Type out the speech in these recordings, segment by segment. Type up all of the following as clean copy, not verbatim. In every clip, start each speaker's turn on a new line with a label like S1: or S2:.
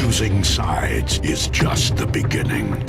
S1: Choosing sides is just the beginning.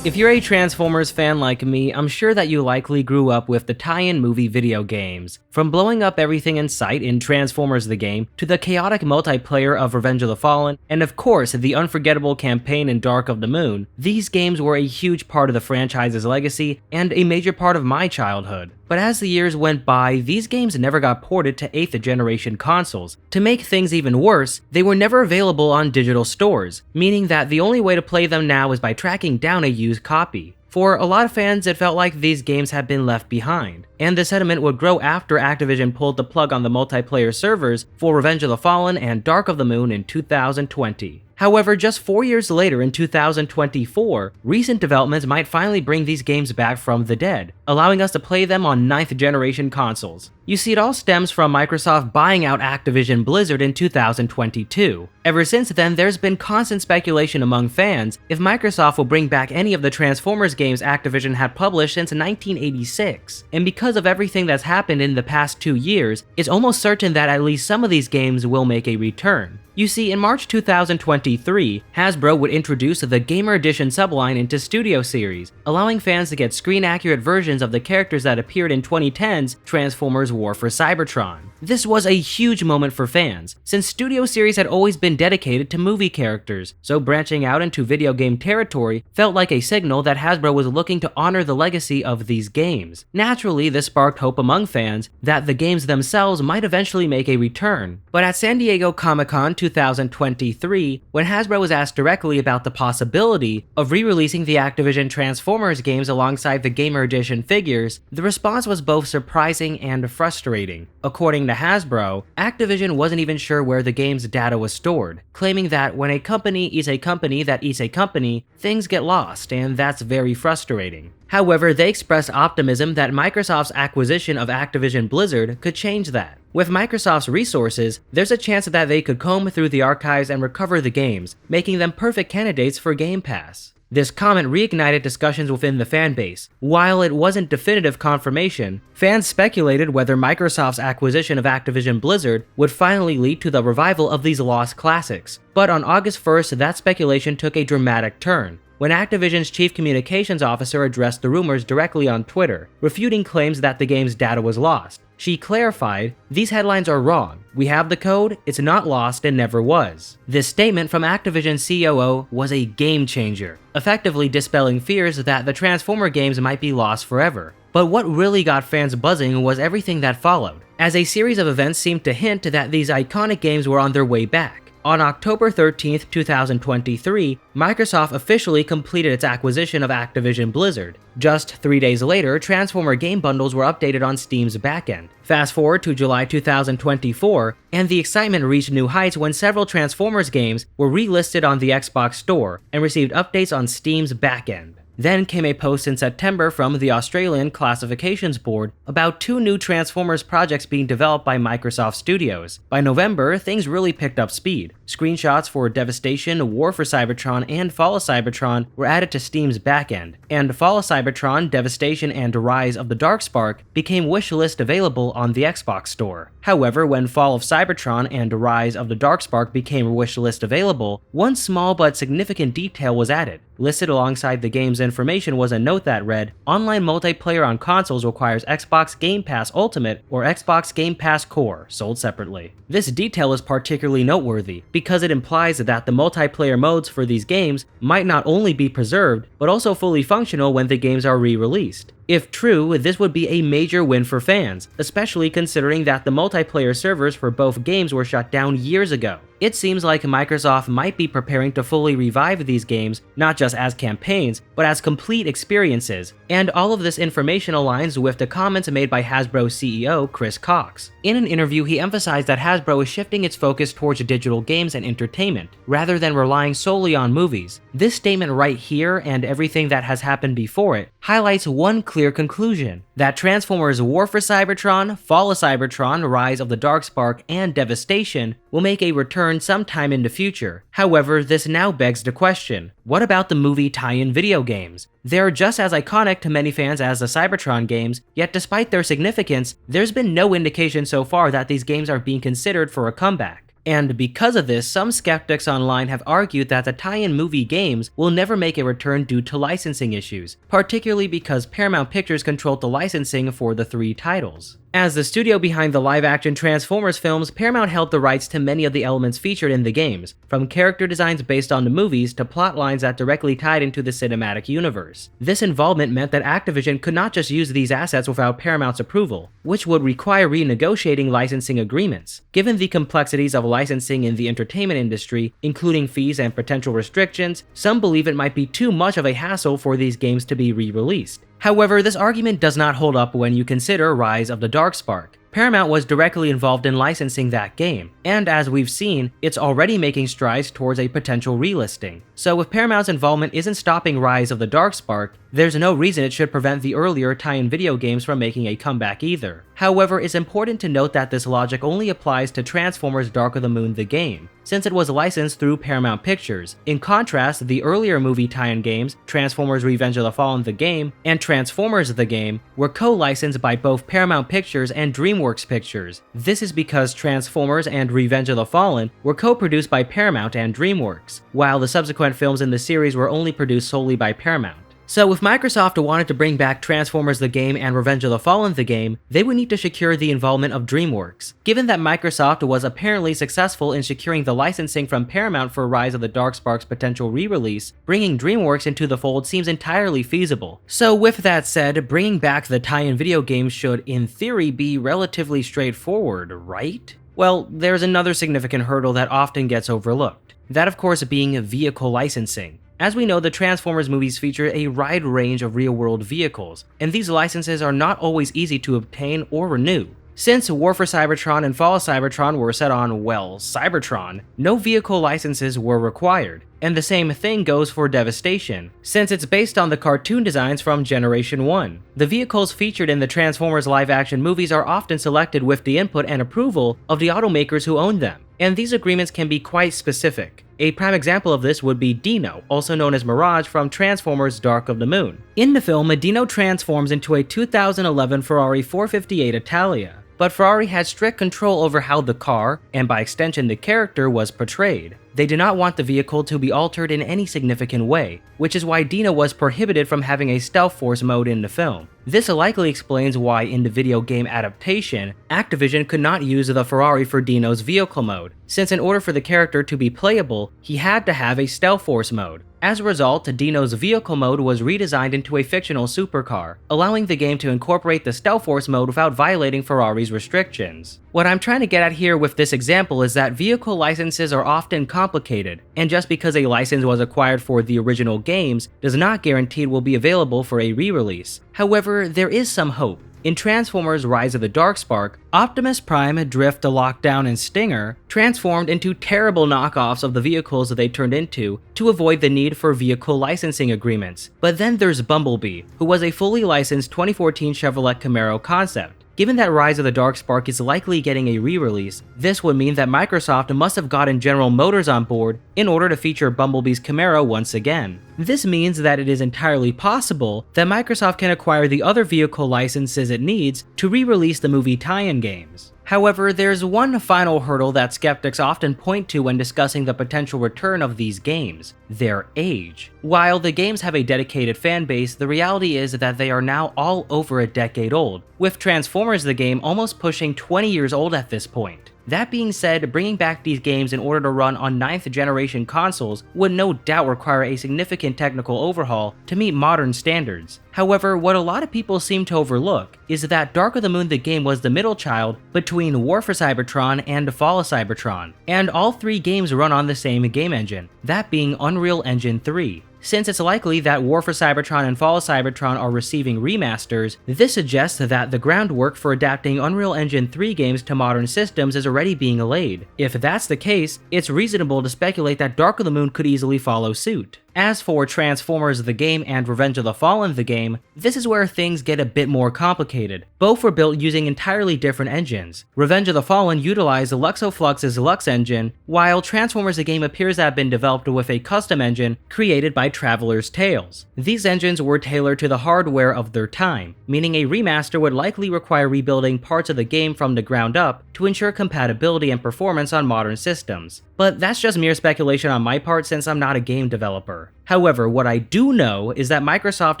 S2: If you're a Transformers fan like me, I'm sure that you likely grew up with the tie-in movie video games. From blowing up everything in sight in Transformers the game, to the chaotic multiplayer of Revenge of the Fallen, and of course the unforgettable campaign in Dark of the Moon, these games were a huge part of the franchise's legacy and a major part of my childhood. But as the years went by, these games never got ported to 8th generation consoles. To make things even worse, they were never available on digital stores, meaning that the only way to play them now is by tracking down a used copy. For a lot of fans, it felt like these games had been left behind, and the sentiment would grow after Activision pulled the plug on the multiplayer servers for Revenge of the Fallen and Dark of the Moon in 2020. However, just 4 years later in 2024, recent developments might finally bring these games back from the dead, allowing us to play them on 9th generation consoles. You see, it all stems from Microsoft buying out Activision Blizzard in 2022. Ever since then, there's been constant speculation among fans if Microsoft will bring back any of the Transformers games Activision had published since 1986. And because of everything that's happened in the past 2 years, it's almost certain that at least some of these games will make a return. You see, in March 2023, Hasbro would introduce the Gamer Edition subline into Studio Series, allowing fans to get screen-accurate versions of the characters that appeared in 2010's Transformers War for Cybertron. This was a huge moment for fans, since Studio Series had always been dedicated to movie characters, so branching out into video game territory felt like a signal that Hasbro was looking to honor the legacy of these games. Naturally, this sparked hope among fans that the games themselves might eventually make a return. But at San Diego Comic-Con 2023, when Hasbro was asked directly about the possibility of re-releasing the Activision Transformers games alongside the Gamer Edition figures, the response was both surprising and frustrating. According to Hasbro, Activision wasn't even sure where the game's data was stored, claiming that when a company eats a company that eats a company, things get lost, and that's very frustrating. However, they expressed optimism that Microsoft's acquisition of Activision Blizzard could change that. With Microsoft's resources, there's a chance that they could comb through the archives and recover the games, making them perfect candidates for Game Pass. This comment reignited discussions within the fanbase. While it wasn't definitive confirmation, fans speculated whether Microsoft's acquisition of Activision Blizzard would finally lead to the revival of these lost classics. But on August 1st, that speculation took a dramatic turn, when Activision's chief communications officer addressed the rumors directly on Twitter, refuting claims that the game's data was lost. She clarified, "These headlines are wrong. We have the code, it's not lost and never was." This statement from Activision's COO was a game changer, effectively dispelling fears that the Transformer games might be lost forever. But what really got fans buzzing was everything that followed, as a series of events seemed to hint that these iconic games were on their way back. On October 13th, 2023, Microsoft officially completed its acquisition of Activision Blizzard. Just 3 days later, Transformer game bundles were updated on Steam's backend. Fast forward to July 2024, and the excitement reached new heights when several Transformers games were relisted on the Xbox Store and received updates on Steam's backend. Then came a post in September from the Australian Classifications Board about 2 new Transformers projects being developed by Microsoft Studios. By November, things really picked up speed. Screenshots for Devastation, War for Cybertron, and Fall of Cybertron were added to Steam's backend, and Fall of Cybertron, Devastation, and Rise of the Darkspark became wishlist available on the Xbox Store. However, when Fall of Cybertron and Rise of the Darkspark became wishlist available, one small but significant detail was added. Listed alongside the game's information was a note that read, "Online multiplayer on consoles requires Xbox Game Pass Ultimate or Xbox Game Pass Core, sold separately." This detail is particularly noteworthy because it implies that the multiplayer modes for these games might not only be preserved, but also fully functional when the games are re-released. If true, this would be a major win for fans, especially considering that the multiplayer servers for both games were shut down years ago. It seems like Microsoft might be preparing to fully revive these games, not just as campaigns, but as complete experiences, and all of this information aligns with the comments made by Hasbro CEO Chris Cox. In an interview, he emphasized that Hasbro is shifting its focus towards digital games and entertainment, rather than relying solely on movies. This statement right here, and everything that has happened before it, highlights one clear conclusion. that Transformers War for Cybertron, Fall of Cybertron, Rise of the Darkspark, and Devastation will make a return sometime in the future. However, this now begs the question, what about the movie tie-in video games? They're just as iconic to many fans as the Cybertron games, yet despite their significance, there's been no indication so far that these games are being considered for a comeback. And because of this, some skeptics online have argued that the tie-in movie games will never make a return due to licensing issues, particularly because Paramount Pictures controlled the licensing for the 3 titles. As the studio behind the live-action Transformers films, Paramount held the rights to many of the elements featured in the games, from character designs based on the movies to plot lines that directly tied into the cinematic universe. This involvement meant that Activision could not just use these assets without Paramount's approval, which would require renegotiating licensing agreements. Given the complexities of licensing in the entertainment industry, including fees and potential restrictions, some believe it might be too much of a hassle for these games to be re-released. However, this argument does not hold up when you consider Rise of the Darkspark. Paramount was directly involved in licensing that game, and as we've seen, it's already making strides towards a potential relisting. So if Paramount's involvement isn't stopping Rise of the Darkspark, there's no reason it should prevent the earlier tie-in video games from making a comeback either. However, it's important to note that this logic only applies to Transformers Dark of the Moon the game, since it was licensed through Paramount Pictures. In contrast, the earlier movie tie-in games, Transformers Revenge of the Fallen the game, and Transformers the game, were co-licensed by both Paramount Pictures and DreamWorks Pictures. This is because Transformers and Revenge of the Fallen were co-produced by Paramount and DreamWorks, while the subsequent films in the series were only produced solely by Paramount. So if Microsoft wanted to bring back Transformers the game and Revenge of the Fallen the game, they would need to secure the involvement of DreamWorks. Given that Microsoft was apparently successful in securing the licensing from Paramount for Rise of the Darkspark's potential re-release, bringing DreamWorks into the fold seems entirely feasible. So with that said, bringing back the tie-in video games should, in theory, be relatively straightforward, right? Well, there's another significant hurdle that often gets overlooked. That of course being vehicle licensing. As we know, the Transformers movies feature a wide range of real-world vehicles, and these licenses are not always easy to obtain or renew. Since War for Cybertron and Fall of Cybertron were set on, well, Cybertron, no vehicle licenses were required. And the same thing goes for Devastation, since it's based on the cartoon designs from Generation 1. The vehicles featured in the Transformers live-action movies are often selected with the input and approval of the automakers who own them, and these agreements can be quite specific. A prime example of this would be Dino, also known as Mirage from Transformers Dark of the Moon. In the film, Dino transforms into a 2011 Ferrari 458 Italia, but Ferrari had strict control over how the car, and by extension the character, was portrayed. They did not want the vehicle to be altered in any significant way, which is why Dino was prohibited from having a stealth force mode in the film. This likely explains why in the video game adaptation, Activision could not use the Ferrari for Dino's vehicle mode, since in order for the character to be playable, he had to have a stealth force mode. As a result, Dino's vehicle mode was redesigned into a fictional supercar, allowing the game to incorporate the stealth force mode without violating Ferrari's restrictions. What I'm trying to get at here with this example is that vehicle licenses are often complicated, and just because a license was acquired for the original games does not guarantee it will be available for a re-release. However, there is some hope. In Transformers Rise of the Darkspark, Optimus Prime, Drift, Lockdown, and Stinger transformed into terrible knockoffs of the vehicles they turned into to avoid the need for vehicle licensing agreements. But then there's Bumblebee, who was a fully licensed 2014 Chevrolet Camaro concept. Given that Rise of the Darkspark is likely getting a re-release, this would mean that Microsoft must have gotten General Motors on board in order to feature Bumblebee's Camaro once again. This means that it is entirely possible that Microsoft can acquire the other vehicle licenses it needs to re-release the movie tie-in games. However, there's one final hurdle that skeptics often point to when discussing the potential return of these games: their age. While the games have a dedicated fan base, the reality is that they are now all over a decade old, with Transformers the game almost pushing 20 years old at this point. That being said, bringing back these games in order to run on 9th generation consoles would no doubt require a significant technical overhaul to meet modern standards. However, what a lot of people seem to overlook is that Dark of the Moon the game was the middle child between War for Cybertron and Fall of Cybertron, and all 3 games run on the same game engine, that being Unreal Engine 3. Since it's likely that War for Cybertron and Fall of Cybertron are receiving remasters, this suggests that the groundwork for adapting Unreal Engine 3 games to modern systems is already being laid. If that's the case, it's reasonable to speculate that Dark of the Moon could easily follow suit. As for Transformers the game and Revenge of the Fallen the game, this is where things get a bit more complicated. Both were built using entirely different engines. Revenge of the Fallen utilized Luxoflux's Lux engine, while Transformers the game appears to have been developed with a custom engine created by Traveler's Tales. These engines were tailored to the hardware of their time, meaning a remaster would likely require rebuilding parts of the game from the ground up to ensure compatibility and performance on modern systems. But that's just mere speculation on my part since I'm not a game developer. However, what I do know is that Microsoft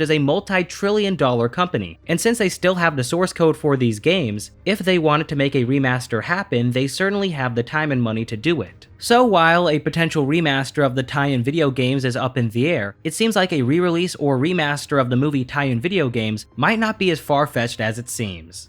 S2: is a multi-trillion-dollar company, and since they still have the source code for these games, if they wanted to make a remaster happen, they certainly have the time and money to do it. So while a potential remaster of the tie-in video games is up in the air, it seems like a re-release or remaster of the movie tie-in video games might not be as far-fetched as it seems.